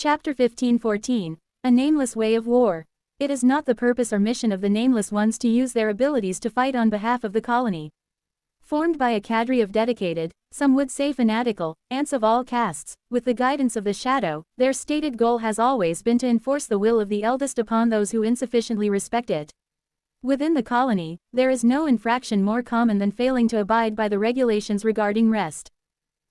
Chapter 15:14. A Nameless Way of War. It is not the purpose or mission of the Nameless Ones to use their abilities to fight on behalf of the colony. Formed by a cadre of dedicated, some would say fanatical, ants of all castes, with the guidance of the Shadow, their stated goal has always been to enforce the will of the eldest upon those who insufficiently respect it. Within the colony, there is no infraction more common than failing to abide by the regulations regarding rest.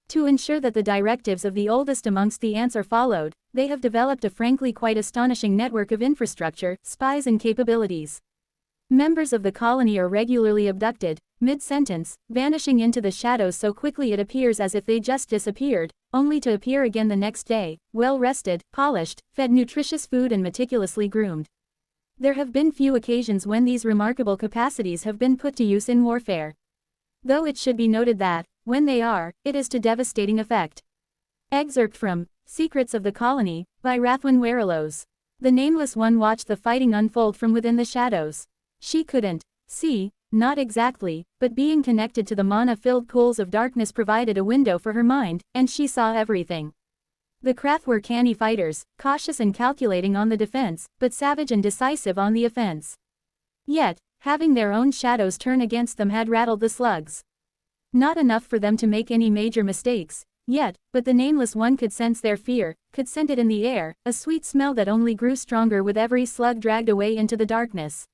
To ensure that the directives of the oldest amongst the ants are followed, they have developed a frankly quite astonishing network of infrastructure, spies and capabilities. Members of the colony are regularly abducted, mid-sentence, vanishing into the shadows so quickly it appears as if they just disappeared, only to appear again the next day, well rested, polished, fed nutritious food and meticulously groomed. There have been few occasions when these remarkable capacities have been put to use in warfare. Though it should be noted that, when they are, it is to devastating effect. Excerpt from Secrets of the Colony, by Rathwin Werelose. The Nameless One watched the fighting unfold from within the shadows. She couldn't see, not exactly, but being connected to the mana-filled pools of darkness provided a window for her mind, and she saw everything. The Krath were canny fighters, cautious and calculating on the defense, but savage and decisive on the offense. Yet, having their own shadows turn against them had rattled the slugs. Not enough for them to make any major mistakes, yet, but the Nameless One could sense their fear, could scent it in the air, a sweet smell that only grew stronger with every slug dragged away into the darkness.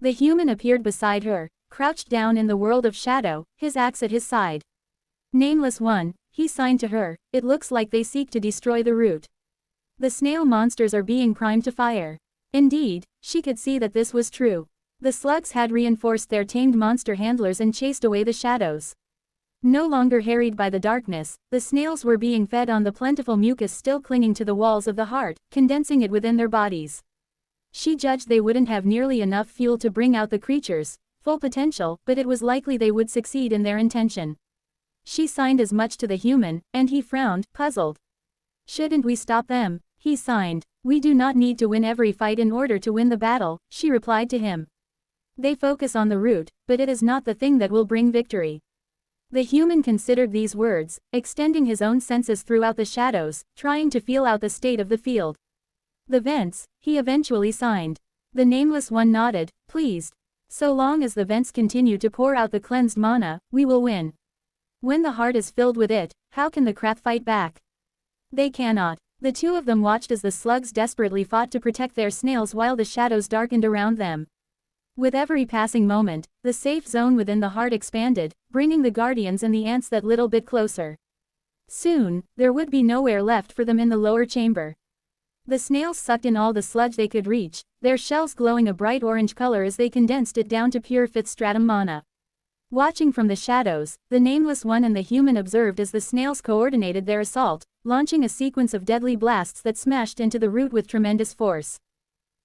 The human appeared beside her, crouched down in the world of shadow, his axe at his side. Nameless One, he signed to her, it looks like they seek to destroy the root. The snail monsters are being primed to fire. Indeed, she could see that this was true. The slugs had reinforced their tamed monster handlers and chased away the shadows. No longer harried by the darkness, the snails were being fed on the plentiful mucus still clinging to the walls of the heart, condensing it within their bodies. She judged they wouldn't have nearly enough fuel to bring out the creatures' full potential, but it was likely they would succeed in their intention. She signed as much to the human, and he frowned, puzzled. Shouldn't we stop them? He signed. We do not need to win every fight in order to win the battle, she replied to him. They focus on the root, but it is not the thing that will bring victory. The human considered these words, extending his own senses throughout the shadows, trying to feel out the state of the field. The vents, he eventually signed. The Nameless One nodded, pleased. So long as the vents continue to pour out the cleansed mana, we will win. When the heart is filled with it, how can the Krath fight back? They cannot. The two of them watched as the slugs desperately fought to protect their snails while the shadows darkened around them. With every passing moment, the safe zone within the heart expanded, bringing the guardians and the ants that little bit closer. Soon, there would be nowhere left for them in the lower chamber. The snails sucked in all the sludge they could reach, their shells glowing a bright orange color as they condensed it down to pure fifth stratum mana. Watching from the shadows, the Nameless One and the human observed as the snails coordinated their assault, launching a sequence of deadly blasts that smashed into the root with tremendous force.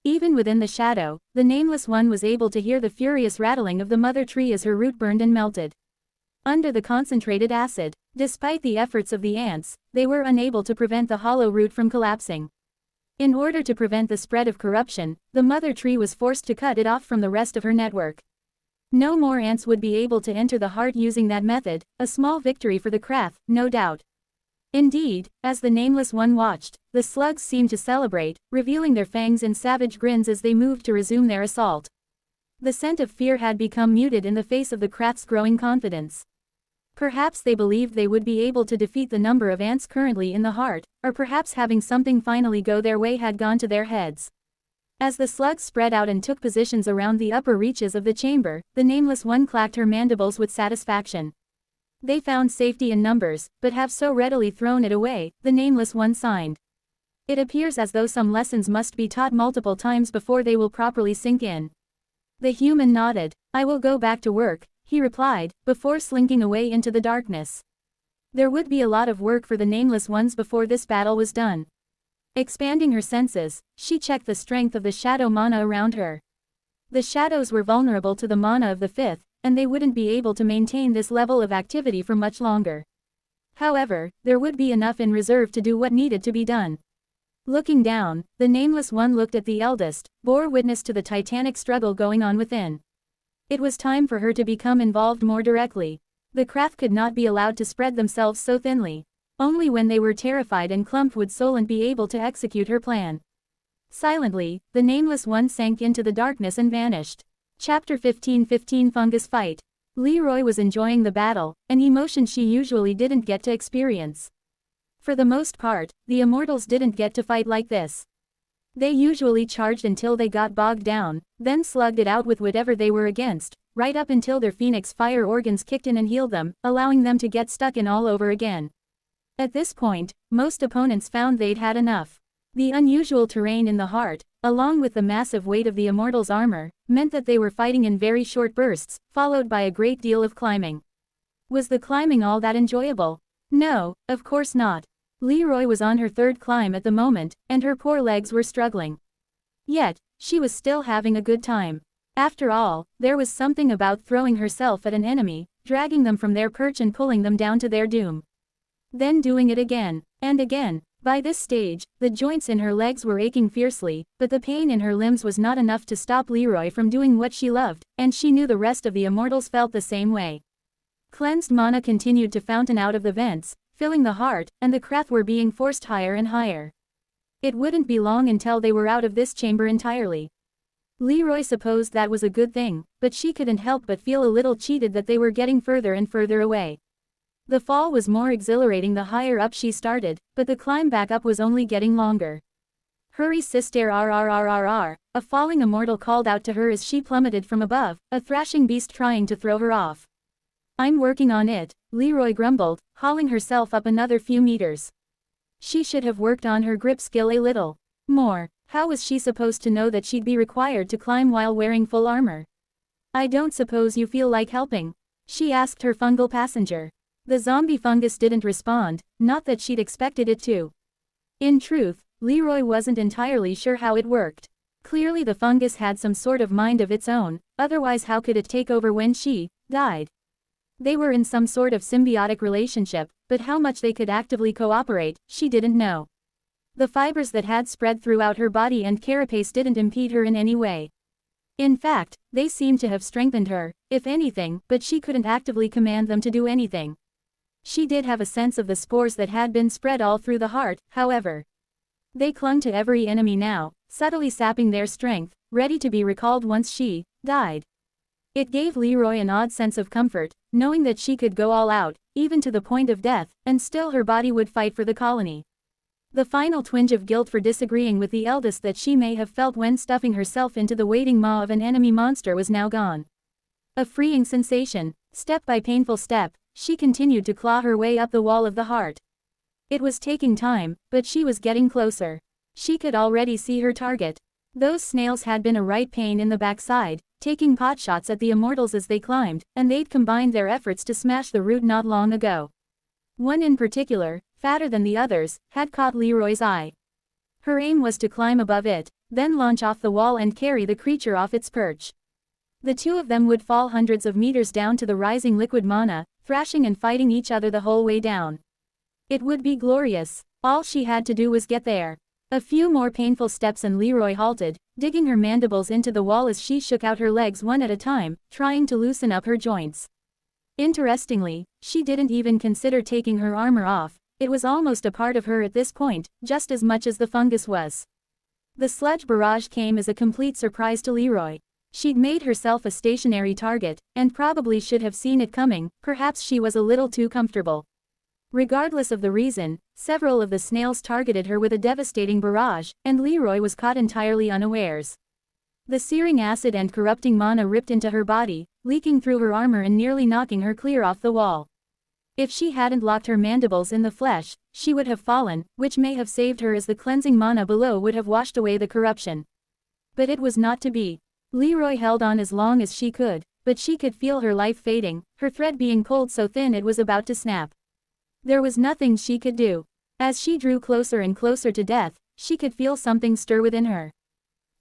Even within the shadow, the Nameless One was able to hear the furious rattling of the mother tree as her root burned and melted. Under the concentrated acid, despite the efforts of the ants, they were unable to prevent the hollow root from collapsing. In order to prevent the spread of corruption, the mother tree was forced to cut it off from the rest of her network. No more ants would be able to enter the heart using that method, a small victory for the Krath, no doubt. Indeed, as the Nameless One watched, the slugs seemed to celebrate, revealing their fangs in savage grins as they moved to resume their assault. The scent of fear had become muted in the face of the Krath's growing confidence. Perhaps they believed they would be able to defeat the number of ants currently in the heart, or perhaps having something finally go their way had gone to their heads. As the slugs spread out and took positions around the upper reaches of the chamber, the Nameless One clacked her mandibles with satisfaction. They found safety in numbers, but have so readily thrown it away, the Nameless One signed. It appears as though some lessons must be taught multiple times before they will properly sink in. The human nodded. I will go back to work, he replied, before slinking away into the darkness. There would be a lot of work for the Nameless Ones before this battle was done. Expanding her senses, she checked the strength of the shadow mana around her. The shadows were vulnerable to the mana of the fifth, and they wouldn't be able to maintain this level of activity for much longer. However, there would be enough in reserve to do what needed to be done. Looking down, the Nameless One looked at the eldest, bore witness to the titanic struggle going on within. It was time for her to become involved more directly. The Krath could not be allowed to spread themselves so thinly. Only when they were terrified and clumped would Solent be able to execute her plan. Silently, the Nameless One sank into the darkness and vanished. Chapter 15 Fungus Fight. Leroy was enjoying the battle, an emotion she usually didn't get to experience. For the most part, the Immortals didn't get to fight like this. They usually charged until they got bogged down, then slugged it out with whatever they were against, right up until their Phoenix fire organs kicked in and healed them, allowing them to get stuck in all over again. At this point, most opponents found they'd had enough. The unusual terrain in the heart, along with the massive weight of the Immortals' armor, meant that they were fighting in very short bursts, followed by a great deal of climbing. Was the climbing all that enjoyable? No, of course not. Leroy was on her third climb at the moment, and her poor legs were struggling. Yet, she was still having a good time. After all, there was something about throwing herself at an enemy, dragging them from their perch and pulling them down to their doom. Then doing it again, and again. By this stage, the joints in her legs were aching fiercely, but the pain in her limbs was not enough to stop Leroy from doing what she loved, and she knew the rest of the Immortals felt the same way. Cleansed mana continued to fountain out of the vents, filling the heart, and the Krath were being forced higher and higher. It wouldn't be long until they were out of this chamber entirely. Leroy supposed that was a good thing, but she couldn't help but feel a little cheated that they were getting further and further away. The fall was more exhilarating the higher up she started, but the climb back up was only getting longer. "Hurry sister rrrrrr," a falling immortal called out to her as she plummeted from above, a thrashing beast trying to throw her off. "I'm working on it," Leroy grumbled, hauling herself up another few meters. She should have worked on her grip skill a little more. How was she supposed to know that she'd be required to climb while wearing full armor? "I don't suppose you feel like helping?" she asked her fungal passenger. The zombie fungus didn't respond, not that she'd expected it to. In truth, Leroy wasn't entirely sure how it worked. Clearly the fungus had some sort of mind of its own, otherwise how could it take over when she died? They were in some sort of symbiotic relationship, but how much they could actively cooperate, she didn't know. The fibers that had spread throughout her body and carapace didn't impede her in any way. In fact, they seemed to have strengthened her, if anything, but she couldn't actively command them to do anything. She did have a sense of the spores that had been spread all through the heart, however. They clung to every enemy now, subtly sapping their strength, ready to be recalled once she died. It gave Leroy an odd sense of comfort, knowing that she could go all out, even to the point of death, and still her body would fight for the colony. The final twinge of guilt for disagreeing with the eldest that she may have felt when stuffing herself into the waiting maw of an enemy monster was now gone. A freeing sensation, step by painful step, she continued to claw her way up the wall of the heart. It was taking time, but she was getting closer. She could already see her target. Those snails had been a right pain in the backside, taking potshots at the Immortals as they climbed, and they'd combined their efforts to smash the root not long ago. One in particular, fatter than the others, had caught Leroy's eye. Her aim was to climb above it, then launch off the wall and carry the creature off its perch. The two of them would fall hundreds of meters down to the rising liquid mana, thrashing and fighting each other the whole way down. It would be glorious. All she had to do was get there. A few more painful steps and Leroy halted, digging her mandibles into the wall as she shook out her legs one at a time, trying to loosen up her joints. Interestingly, she didn't even consider taking her armor off. It was almost a part of her at this point, just as much as the fungus was. The sludge barrage came as a complete surprise to Leroy. She'd made herself a stationary target, and probably should have seen it coming, perhaps she was a little too comfortable. Regardless of the reason, several of the snails targeted her with a devastating barrage, and Leroy was caught entirely unawares. The searing acid and corrupting mana ripped into her body, leaking through her armor and nearly knocking her clear off the wall. If she hadn't locked her mandibles in the flesh, she would have fallen, which may have saved her as the cleansing mana below would have washed away the corruption. But it was not to be. Leroy held on as long as she could, but she could feel her life fading, her thread being pulled so thin it was about to snap. There was nothing she could do. As she drew closer and closer to death, she could feel something stir within her.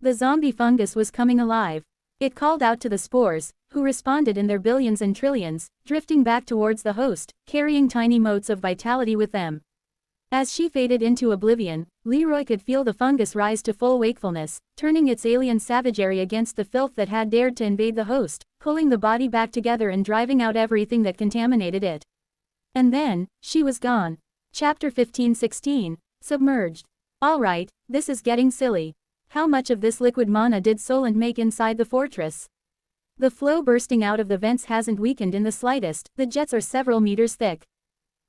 The zombie fungus was coming alive. It called out to the spores, who responded in their billions and trillions, drifting back towards the host, carrying tiny motes of vitality with them. As she faded into oblivion, Leroy could feel the fungus rise to full wakefulness, turning its alien savagery against the filth that had dared to invade the host, pulling the body back together and driving out everything that contaminated it. And then, she was gone. Chapter 15-16, Submerged. Alright, this is getting silly. How much of this liquid mana did Solent make inside the fortress? The flow bursting out of the vents hasn't weakened in the slightest, the jets are several meters thick.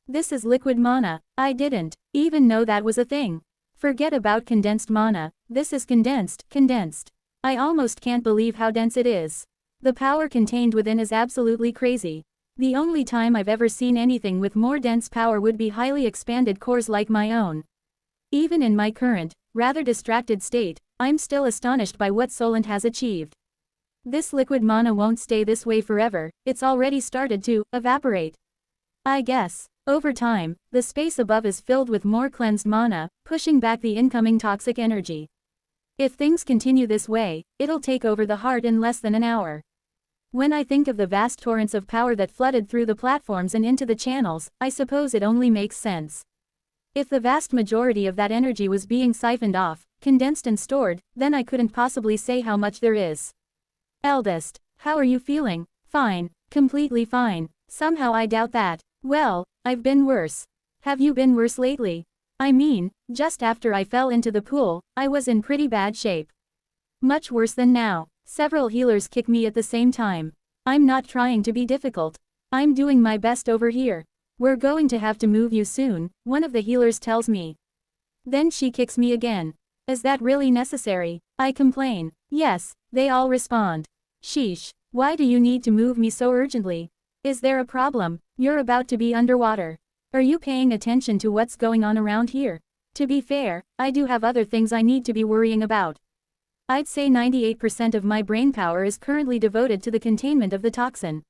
This is liquid mana, I didn't even know that was a thing. Forget about condensed mana, this is condensed. I almost can't believe how dense it is. The power contained within is absolutely crazy. The only time I've ever seen anything with more dense power would be highly expanded cores like my own. Even in my current, rather distracted state, I'm still astonished by what Solent has achieved. This liquid mana won't stay this way forever, it's already started to evaporate. I guess, over time, the space above is filled with more cleansed mana, pushing back the incoming toxic energy. If things continue this way, it'll take over the heart in less than an hour. When I think of the vast torrents of power that flooded through the platforms and into the channels, I suppose it only makes sense. If the vast majority of that energy was being siphoned off, condensed and stored, then I couldn't possibly say how much there is. Eldest, how are you feeling? Fine, completely fine. Somehow I doubt that. Well, I've been worse. Have you been worse lately? I mean, just after I fell into the pool, I was in pretty bad shape. Much worse than now. Several healers kick me at the same time. I'm not trying to be difficult. I'm doing my best over here. We're going to have to move you soon, one of the healers tells me. Then she kicks me again. Is that really necessary? I complain. Yes, they all respond. Sheesh, why do you need to move me so urgently? Is there a problem? You're about to be underwater. Are you paying attention to what's going on around here? To be fair, I do have other things I need to be worrying about. I'd say 98% of my brain power is currently devoted to the containment of the toxin.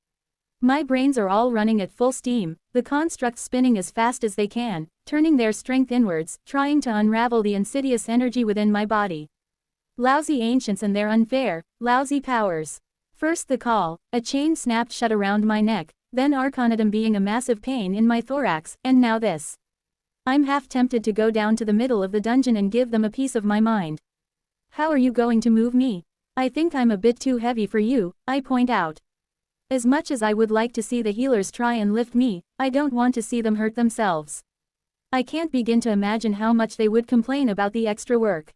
My brains are all running at full steam, the constructs spinning as fast as they can, turning their strength inwards, trying to unravel the insidious energy within my body. Lousy ancients and their unfair, lousy powers. First the call, a chain snapped shut around my neck, then Arcanatum being a massive pain in my thorax, and now this. I'm half tempted to go down to the middle of the dungeon and give them a piece of my mind. How are you going to move me? I think I'm a bit too heavy for you, I point out. As much as I would like to see the healers try and lift me, I don't want to see them hurt themselves. I can't begin to imagine how much they would complain about the extra work.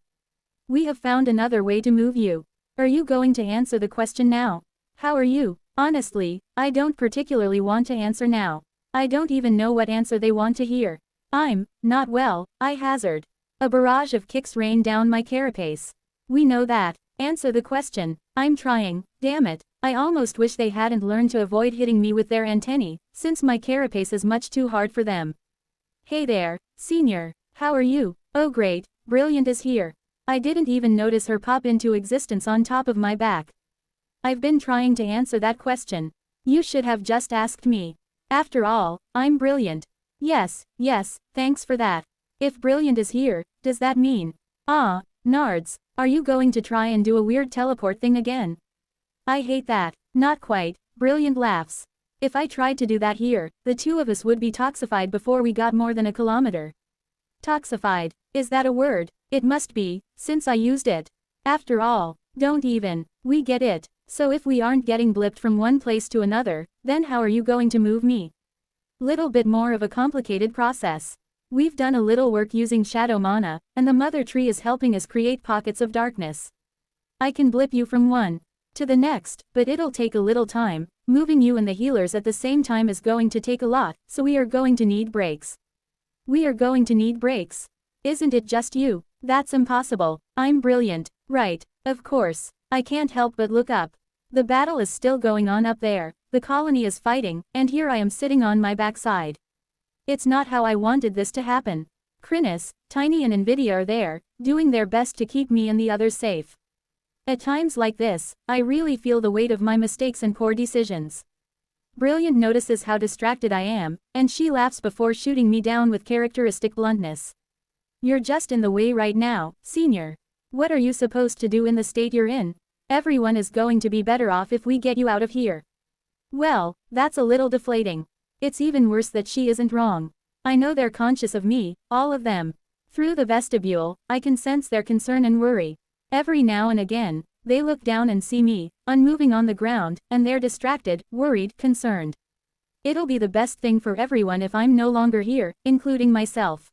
We have found another way to move you. Are you going to answer the question now? How are you? Honestly, I don't particularly want to answer now. I don't even know what answer they want to hear. I'm not well, I hazard. A barrage of kicks rain down my carapace. We know that. Answer the question. I'm trying, damn it. I almost wish they hadn't learned to avoid hitting me with their antennae, since my carapace is much too hard for them. Hey there, senior. How are you? Oh great, Brilliant is here. I didn't even notice her pop into existence on top of my back. I've been trying to answer that question. You should have just asked me. After all, I'm Brilliant. Yes, thanks for that. If Brilliant is here, does that mean? Ah, Nards, are you going to try and do a weird teleport thing again? I hate that. Not quite, Brilliant laughs. If I tried to do that here, the two of us would be toxified before we got more than a kilometer. Toxified, is that a word? It must be, since I used it. After all, don't even, we get it. So if we aren't getting blipped from one place to another, then how are you going to move me? Little bit more of a complicated process. We've done a little work using shadow mana, and the mother tree is helping us create pockets of darkness. I can blip you from one to the next, but it'll take a little time. Moving you and the healers at the same time is going to take a lot, so we are going to need breaks. We are going to need breaks. Isn't it just you? That's impossible. I'm Brilliant. Right, of course. I can't help but look up. The battle is still going on up there, the colony is fighting, and here I am sitting on my backside. It's not how I wanted this to happen. Chrysalis, Tiny and Nvidia are there, doing their best to keep me and the others safe. At times like this, I really feel the weight of my mistakes and poor decisions. Brilliant notices how distracted I am, and she laughs before shooting me down with characteristic bluntness. You're just in the way right now, senior. What are you supposed to do in the state you're in? Everyone is going to be better off if we get you out of here. Well, that's a little deflating. It's even worse that she isn't wrong. I know they're conscious of me, all of them. Through the vestibule, I can sense their concern and worry. Every now and again, they look down and see me, unmoving on the ground, and they're distracted, worried, concerned. It'll be the best thing for everyone if I'm no longer here, including myself.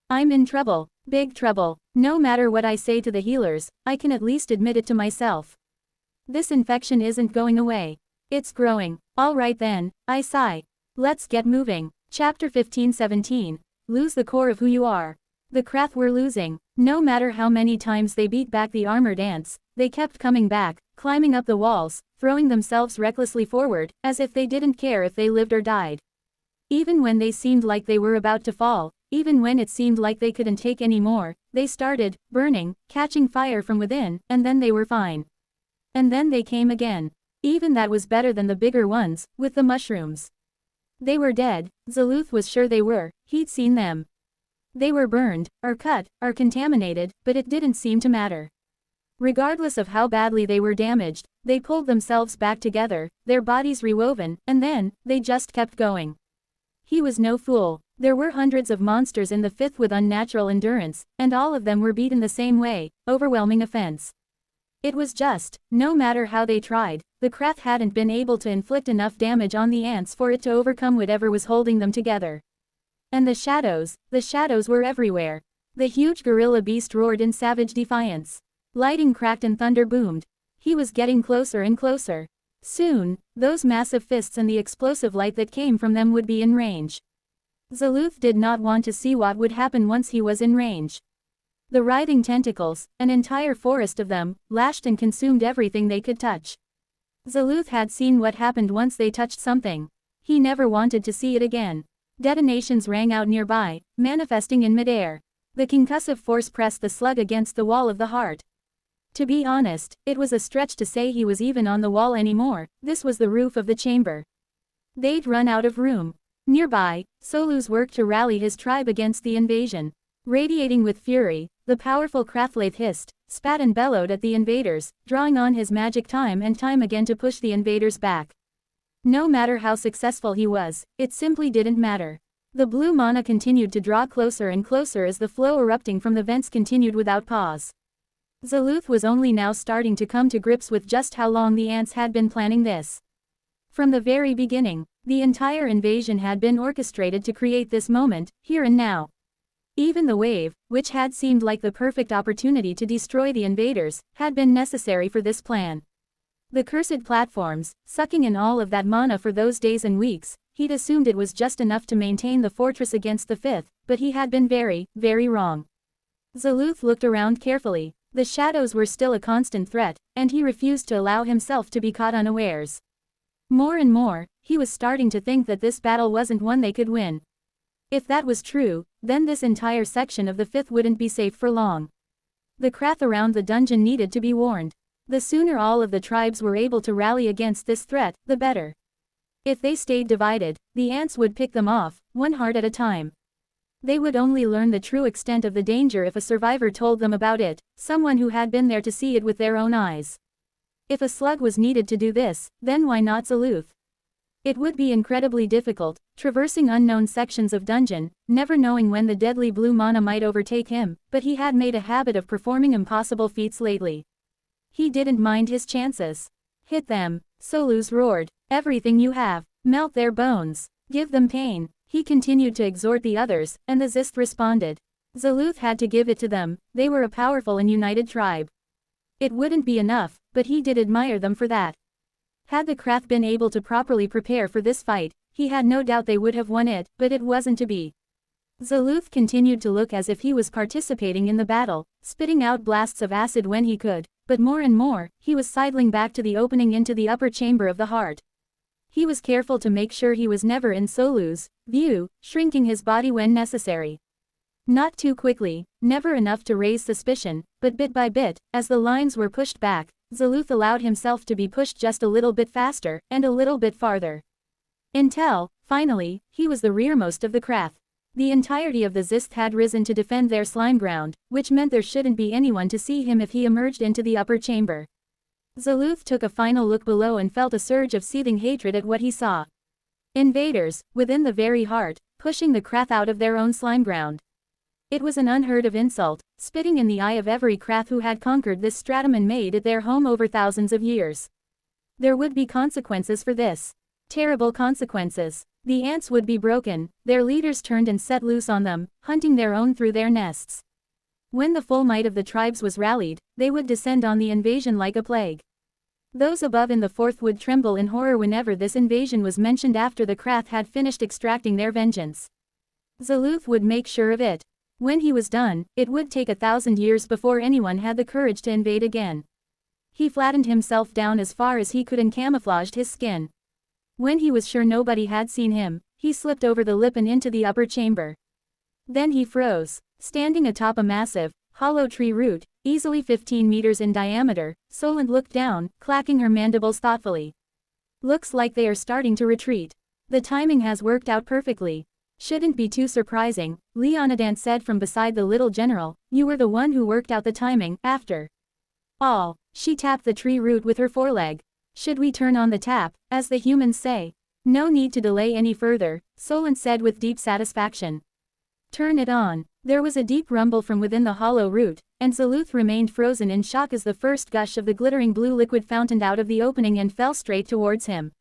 I'm in trouble, big trouble. No matter what I say to the healers, I can at least admit it to myself. This infection isn't going away. It's growing. All right then, I sigh. Let's get moving. Chapter 15-17. Lose the core of who you are. The Krath were losing. No matter how many times they beat back the armored ants, they kept coming back, climbing up the walls, throwing themselves recklessly forward, as if they didn't care if they lived or died. Even when they seemed like they were about to fall, even when it seemed like they couldn't take any more, they started, burning, catching fire from within, and then they were fine. And then they came again. Even that was better than the bigger ones, with the mushrooms. They were dead, Zaluth was sure they were, he'd seen them. They were burned, or cut, or contaminated, but it didn't seem to matter. Regardless of how badly they were damaged, they pulled themselves back together, their bodies rewoven, and then, they just kept going. He was no fool. There were hundreds of monsters in the fifth with unnatural endurance, and all of them were beaten the same way, overwhelming offense. It was just, no matter how they tried, the Krath hadn't been able to inflict enough damage on the ants for it to overcome whatever was holding them together. And the shadows were everywhere. The huge gorilla beast roared in savage defiance. Lightning cracked and thunder boomed. He was getting closer and closer. Soon, those massive fists and the explosive light that came from them would be in range. Zaluth did not want to see what would happen once he was in range. The writhing tentacles, an entire forest of them, lashed and consumed everything they could touch. Zaluth had seen what happened once they touched something. He never wanted to see it again. Detonations rang out nearby, manifesting in midair. The concussive force pressed the slug against the wall of the heart. To be honest, it was a stretch to say he was even on the wall anymore. This was the roof of the chamber. They'd run out of room. Nearby, Solu's worked to rally his tribe against the invasion. Radiating with fury, the powerful Krathlaith hissed, spat and bellowed at the invaders, drawing on his magic time and time again to push the invaders back. No matter how successful he was, it simply didn't matter. The blue mana continued to draw closer and closer as the flow erupting from the vents continued without pause. Zaluth was only now starting to come to grips with just how long the ants had been planning this. From the very beginning, the entire invasion had been orchestrated to create this moment, here and now. Even the wave, which had seemed like the perfect opportunity to destroy the invaders, had been necessary for this plan. The cursed platforms, sucking in all of that mana for those days and weeks, he'd assumed it was just enough to maintain the fortress against the fifth, but he had been very, very wrong. Zaluth looked around carefully. The shadows were still a constant threat, and he refused to allow himself to be caught unawares. More and more, he was starting to think that this battle wasn't one they could win. If that was true, then this entire section of the fifth wouldn't be safe for long. The Krath around the dungeon needed to be warned. The sooner all of the tribes were able to rally against this threat, the better. If they stayed divided, the ants would pick them off, one heart at a time. They would only learn the true extent of the danger if a survivor told them about it, someone who had been there to see it with their own eyes. If a slug was needed to do this, then why not Zaluth? It would be incredibly difficult, traversing unknown sections of dungeon, never knowing when the deadly blue mana might overtake him, but he had made a habit of performing impossible feats lately. He didn't mind his chances. Hit them, Solus roared. Everything you have. Melt their bones. Give them pain. He continued to exhort the others, and the Zist responded. Zaluth had to give it to them, they were a powerful and united tribe. It wouldn't be enough, but he did admire them for that. Had the Krath been able to properly prepare for this fight, he had no doubt they would have won it, but it wasn't to be. Zaluth continued to look as if he was participating in the battle, spitting out blasts of acid when he could, but more and more, he was sidling back to the opening into the upper chamber of the heart. He was careful to make sure he was never in Solu's view, shrinking his body when necessary. Not too quickly, never enough to raise suspicion, but bit by bit, as the lines were pushed back, Zaluth allowed himself to be pushed just a little bit faster, and a little bit farther. Until, finally, he was the rearmost of the Krath. The entirety of the Zist had risen to defend their slime ground, which meant there shouldn't be anyone to see him if he emerged into the upper chamber. Zaluth took a final look below and felt a surge of seething hatred at what he saw. Invaders, within the very heart, pushing the Krath out of their own slime ground. It was an unheard of insult, spitting in the eye of every Krath who had conquered this stratum and made it their home over thousands of years. There would be consequences for this. Terrible consequences. The ants would be broken, their leaders turned and set loose on them, hunting their own through their nests. When the full might of the tribes was rallied, they would descend on the invasion like a plague. Those above in the fourth would tremble in horror whenever this invasion was mentioned after the Krath had finished extracting their vengeance. Zaluth would make sure of it. When he was done, it would take 1,000 years before anyone had the courage to invade again. He flattened himself down as far as he could and camouflaged his skin. When he was sure nobody had seen him, he slipped over the lip and into the upper chamber. Then he froze. Standing atop a massive, hollow tree root, easily 15 meters in diameter, Solent looked down, clacking her mandibles thoughtfully. Looks like they are starting to retreat. The timing has worked out perfectly. Shouldn't be too surprising, Leonidant said from beside the little general. You were the one who worked out the timing. After all, she tapped the tree root with her foreleg. Should we turn on the tap, as the humans say? No need to delay any further, Solent said with deep satisfaction. Turn it on. There was a deep rumble from within the hollow root, and Zaluth remained frozen in shock as the first gush of the glittering blue liquid fountained out of the opening and fell straight towards him.